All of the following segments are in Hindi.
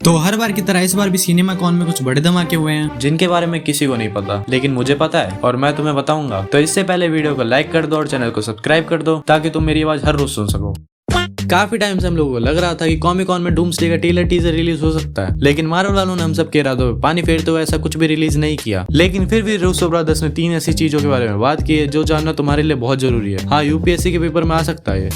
तो हर बार की तरह इस बार भी सिनेमा कॉन में कुछ बड़े धमाके हुए हैं जिनके बारे में किसी को नहीं पता, लेकिन मुझे पता है और मैं तुम्हें बताऊंगा। तो इससे पहले वीडियो को लाइक कर दो और चैनल को सब्सक्राइब कर दो ताकि तुम मेरी आवाज हर रोज सुन सको। काफी टाइम से हम लोगों को लग रहा था कि कॉमिक कॉन में डूम्सडे का ट्रेलर टीजर रिलीज हो सकता है, लेकिन मार्वल वालों ने हम सब के इरादों पे पानी फेरते हुए ऐसा कुछ भी रिलीज नहीं किया। लेकिन फिर भी रूसो ब्रदर्स ने 3 ऐसी चीजों के बारे में बात की है जो जानना तुम्हारे लिए बहुत जरूरी है। हाँ, यूपीएससी के पेपर में आ सकता है।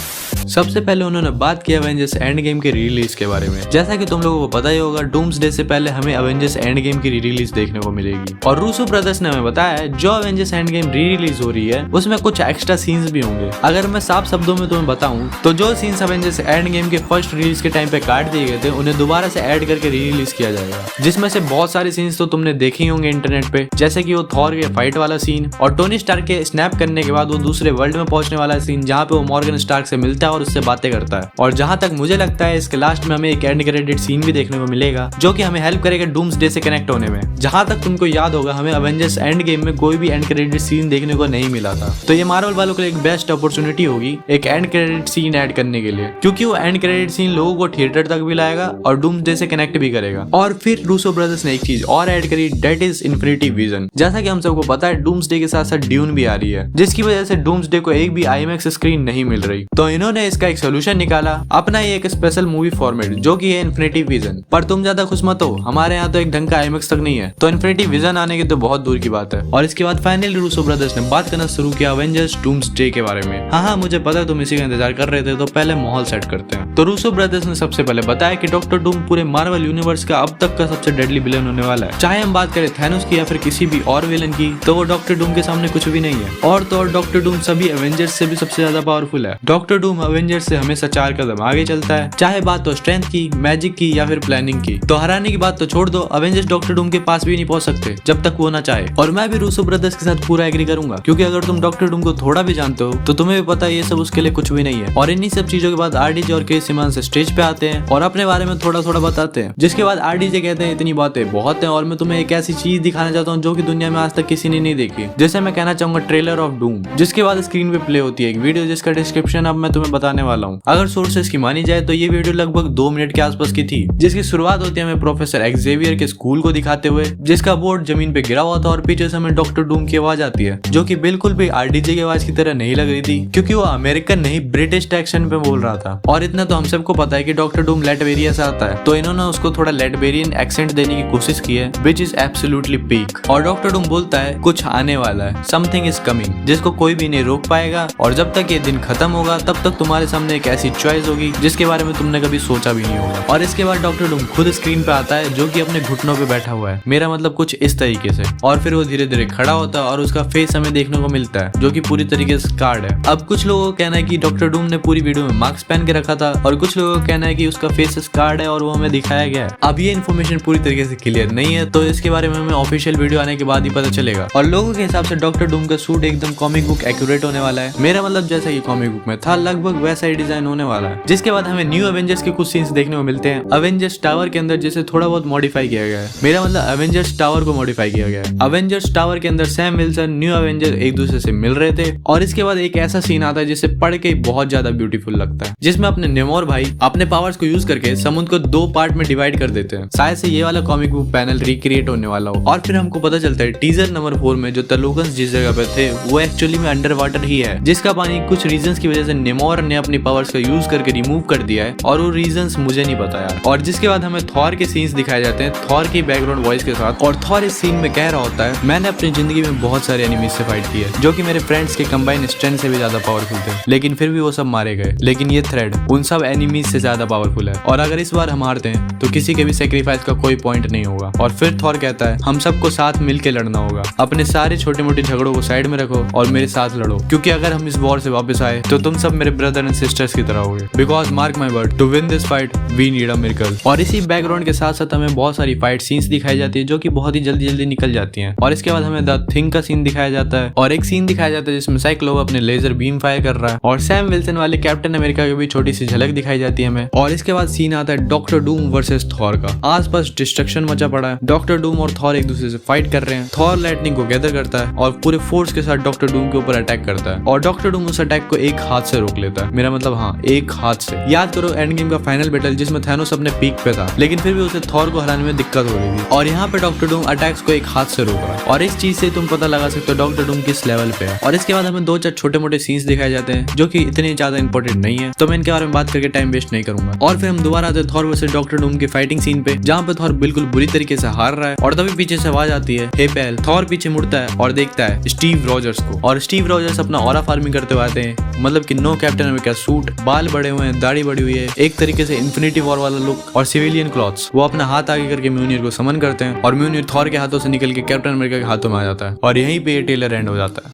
सबसे पहले उन्होंने बात की एवेंजर्स एंड गेम के रिलीज के बारे में। जैसा कि तुम लोगों को पता ही होगा, डूम्सडे से पहले हमें एवेंजर्स एंड गेम की रिलीज देखने को मिलेगी और रूसो ब्रदर्स ने हमें बताया है जो एवेंजर्स एंड गेम रिलीज हो रही है उसमें कुछ एक्स्ट्रा सीन्स भी होंगे। अगर मैं साफ शब्दों में तुम्हें बताऊं तो जो सीन्स एवेंजर्स एंड गेम के फर्स्ट रिलीज के टाइम पे काट दिए गए थे उन्हें दोबारा से ऐड करके रिलीज किया जाएगा, जिसमें से बहुत सारे सीन्स तो तुमने देखे ही होंगे इंटरनेट पे, जैसे कि वो थॉर के फाइट वाला सीन और टोनी स्टार्क के स्नैप करने के बाद वो दूसरे वर्ल्ड में पहुंचने वाला सीन जहाँ पे वो मॉर्गन स्टार्क से मिलता है और उससे बातें करता है। और जहां तक मुझे लगता है इसके लास्ट में हमें एक एंड क्रेडिट सीन भी देखने को मिलेगा जो कि हमें हेल्प करेगा डूम्सडे से कनेक्ट होने में। जहां तक तुमको याद होगा, हमें एवेंजर्स एंड गेम में कोई भी एंड क्रेडिट सीन देखने को नहीं मिला था, तो ये मार्वल वालों के लिए एक बेस्ट अपॉर्चुनिटी होगी एक एंड क्रेडिट सीन ऐड करने के लिए, क्योंकि वो एंड क्रेडिट सीन लोगों को थिएटर तक भी लाएगा और डूम्सडे से कनेक्ट भी करेगा। और फिर रूसो ब्रदर्स ने एक चीज और ऐड करी, दैट इज इन्फिनिटी विजन। जैसा कि हम सबको पता है डूम्सडे के साथ साथ ड्यून भी आ रही है, जिसकी वजह से डूम्सडे को एक भी आईमैक्स स्क्रीन नहीं मिल रही। तो इन्होंने इसका एक सोल्यूशन निकाला, अपना ये एक स्पेशल मूवी फॉर्मेट जो कि है इन्फिनिटी विजन। पर तुम ज्यादा खुश मत हो, हमारे यहाँ तो एक ढंग का आईमैक्स तक नहीं है, तो इन्फिनिटी विजन आने की तो बहुत दूर की बात है। और इसके बाद फाइनली रूसो ब्रदर्स ने बात करना शुरू किया एवेंजर्स डूम्सडे के बारे में। हाँ, मुझे पता है तुम इसी का इंतजार कर रहे थे, तो पहले माहौल सेट करते हैं। तो रूसो ब्रदर्स ने सबसे पहले बताया कि डॉक्टर डूम पूरे मार्वल यूनिवर्स का अब तक का सबसे डेडली विलन होने वाला है। चाहे हम बात करें थैनोस की या फिर किसी भी और विलन की, तो वो डॉक्टर डूम के सामने कुछ भी नहीं है। और तो और डॉक्टर डूम सभी एवेंजर्स से भी सबसे ज्यादा पावरफुल है। डॉक्टर डूम एवेंजर्स से हमेशा 4 कदम आगे चलता है, चाहे बात तो स्ट्रेंथ की, मैजिक की या फिर प्लानिंग की। तो हराने की बात तो छोड़ दो, एवेंजर्स डॉक्टर डूम के पास भी नहीं पहुंच सकते जब तक वो ना चाहे। और मैं भी रूसो ब्रदर्स के साथ पूरा एग्री करूंगा, क्योंकि अगर तुम डॉक्टर डूम को थोड़ा भी जानते हो तो तुम्हें भी पता है ये सब उसके लिए कुछ भी नहीं है। और इन्हीं सब चीजों के बाद आरडीजे और क्रिस इवांस स्टेज पे आते हैं और अपने बारे में थोड़ा थोड़ा बताते हैं, जिसके बाद आरडीजे कहते हैं इतनी बातें बहुत हैं और मैं तुम्हें एक ऐसी चीज दिखाना चाहता हूँ जो कि दुनिया में आज तक किसी ने नहीं देखी, जैसे मैं कहना चाहूंगा ट्रेलर ऑफ डूम। जिसके बाद स्क्रीन पे प्ले होती है एक वीडियो जिसका डिस्क्रिप्शन अब मैं तुम्हें बताने वाला हूँ। अगर सोर्सेस की मानी जाए तो ये वीडियो लगभग 2 मिनट के आसपास की थी, जिसकी शुरुआत होती है हमें प्रोफेसर एक्जेवियर के स्कूल को दिखाते हुए, जिसका बोर्ड जमीन पे गिरा हुआ था और पीछे से हमें डॉक्टर डूम की आवाज आती है, जो कि बिल्कुल भी आरडीजे की आवाज की तरह नहीं लग रही थी, क्योंकि वो अमेरिकन नहीं ब्रिटिश एक्सेंट पे बोल रहा था। और इतना तो हम सबको पता है कि डॉक्टर डूम लैटवेरिया से आता है, तो इन्होंने उसको थोड़ा लैटवेरियन एक्सेंट देने की कोशिश की है, विच इज एब्सोल्युटली पीक। और डॉक्टर डूम बोलता है कुछ आने वाला है, समथिंग इज कमिंग, जिसको कोई भी नहीं रोक पाएगा। और जब तक ये दिन खत्म होगा तब तक तुम्हारे सामने एक ऐसी चॉइस होगी जिसके बारे में तुमने कभी सोचा भी नहीं होगा। और इसके बाद डॉक्टर डूम खुद स्क्रीन पे आता है, जो कि अपने घुटनों पे बैठा हुआ है, मेरा मतलब कुछ इस तरीके से। और फिर वो धीरे धीरे खड़ा होता है और उसका फेस हमें देखने को मिलता है, जो कि पूरी तरीके से स्कार्ड है। अब कुछ लोगों का कहना है कि डॉक्टर डूम ने पूरी वीडियो में मास्क पहन के रखा था, और कुछ लोगों का कहना है कि उसका फेस स्कार्ड है और वो हमें दिखाया गया है। अब ये इन्फॉर्मेशन पूरी तरीके से क्लियर नहीं है, तो इसके बारे में हमें ऑफिशियल वीडियो आने के बाद ही पता चलेगा। और लोगों के हिसाब से डॉक्टर डूम का सूट एकदम कॉमिक बुक एक्यूरेट होने वाला है, मेरा मतलब जैसा कि कॉमिक बुक में था लगभग वैसा ही डिजाइन होने वाला है। जिसके बाद हमें न्यू एवेंजर्स के कुछ सीन्स देखने को मिलते हैं एवेंजर्स टावर के अंदर, जिसे थोड़ा बहुत मॉडिफाई किया गया है, मेरा मतलब एवेंजर्स टावर को मॉडिफाई किया गया है। एवेंजर्स टावर के अंदर सैम विल्सन, न्यू एवेंजर एक दूसरे से मिल रहे थे, और इसके बाद एक ऐसा सीन आता है जिसे पढ़ के बहुत ज्यादा ब्यूटीफुल लगता है, जिसमें अपने नेमोर भाई अपने पावर्स को यूज करके समुद्र को 2 पार्ट में डिवाइड कर देते हैं। शायद से ये वाला कॉमिक बुक पैनल रिक्रिएट होने वाला हो। और फिर हमको पता चलता है टीजर नंबर 4 में जो तलुकन्स जिस जगह पे थे वो एक्चुअली में अंडर वाटर ही है, जिसका पानी कुछ रीजंस की वजह से नेमोर ने अपनी पावर्स का यूज करके रिमूव कर दिया है, और वो रीजंस मुझे नहीं पता यार। और जिसके बाद हमें थॉर के सीन्स दिखाए जाते हैं, थॉर की बैकग्राउंड वॉइस के साथ, और थॉर इस सीन में कह रहा होता है मैंने अपनी जिंदगी में बहुत सारे एनिमीज से फाइट की है जो कि मेरे फ्रेंड्स के कंबाइन स्ट्रेंथ से भी ज्यादा पावरफुल थे, लेकिन फिर भी वो सब मारे गए, लेकिन ये थ्रेड उन सब एनिमीज से ज्यादा पावरफुल है, और अगर इस बार हम हारते हैं तो किसी के भी सेक्रीफाइस का कोई पॉइंट नहीं होगा। और फिर थॉर कहता है हम सबको साथ मिलकर लड़ना होगा, अपने सारे छोटे मोटे झगड़ों को साइड में रखो और मेरे साथ लड़ो, क्योंकि अगर हम इस वॉर से वापस आए तो तुम सब मेरे ब्रदर एंड सिस्टर्स की तरह होगे, because mark my word to win this fight we need a miracle. और इसी बैकग्राउंड के साथ साथ हमें बहुत सारी फाइट सीन्स दिखाई जाती है जो कि बहुत ही जल्दी जल्दी निकल जाती हैं। और इसके बाद हमें द थिंग का सीन दिखाया जाता है, और एक सीन दिखाया जाता है जिसमें साइक्लोप अपने लेजर बीम फायर कर रहा है, और सैम विल्सन वाले कैप्टन अमेरिका के की भी छोटी सी झलक दिखाई जाती है हमें। और इसके बाद सीन आता है डॉक्टर डूम वर्सेस थॉर का। आसपास डिस्ट्रक्शन मचा पड़ा है। डॉक्टर डूम और थॉर एक दूसरे से फाइट कर रहे हैं। थॉर लाइटनिंग को गैदर करता है और पूरे फोर्स के साथ डॉक्टर डूम के ऊपर अटैक करता है और डॉक्टर डूम उस अटैक को एक हाथ से रोक लेता है। मेरा मतलब हाँ, एक हाथ से। याद करो एंड गेम का फाइनल बैटल जिसमें थैनोस अपने पीक पे था, लेकिन फिर भी उसे थॉर को हराने में दिक्कत हो रही थी। और यहाँ पे डॉक्टर डूम अटैक्स को एक हाथ से रोक रहा है और इस चीज से तुम पता लगा सकते हो डॉक्टर डूम किस लेवल पे है। और इसके बाद हमें 2-4 छोटे मोटे सीन्स दिखाए जाते हैं जो कि इतने ज्यादा इंपॉर्टेंट नहीं है, तो मैं इनके बारे में बात करके टाइम वेस्ट नहीं करूंगा। और फिर हम दोबारा आते हैं थॉर वर्सेस डॉक्टर डूम की फाइटिंग सीन पे, जहाँ पे थॉर बिल्कुल बुरी तरीके से हार रहा है और तभी पीछे से आवाज आती है हे पेल। थॉर पीछे मुड़ता है और देखता है स्टीव रॉजर्स को, और स्टीव रॉजर्स अपना ऑरा फार्मिंग करते हुए आते हैं। मतलब कि नो कैप्टन अमेरिका सूट, बाल बड़े हुए हैं, दाढ़ी बड़ी हुई है, एक तरीके से इन्फिनिटी वॉर वाला लुक और सिविलियन क्लॉथ्स। वो अपना हाथ आगे करके म्यूनियर को समन करते हैं और म्यूनियर थॉर के हाथों से निकल के कैप्टन अमेरिका के हाथों में आ जाता है और यहीं पे ये ट्रेलर एंड हो जाता है।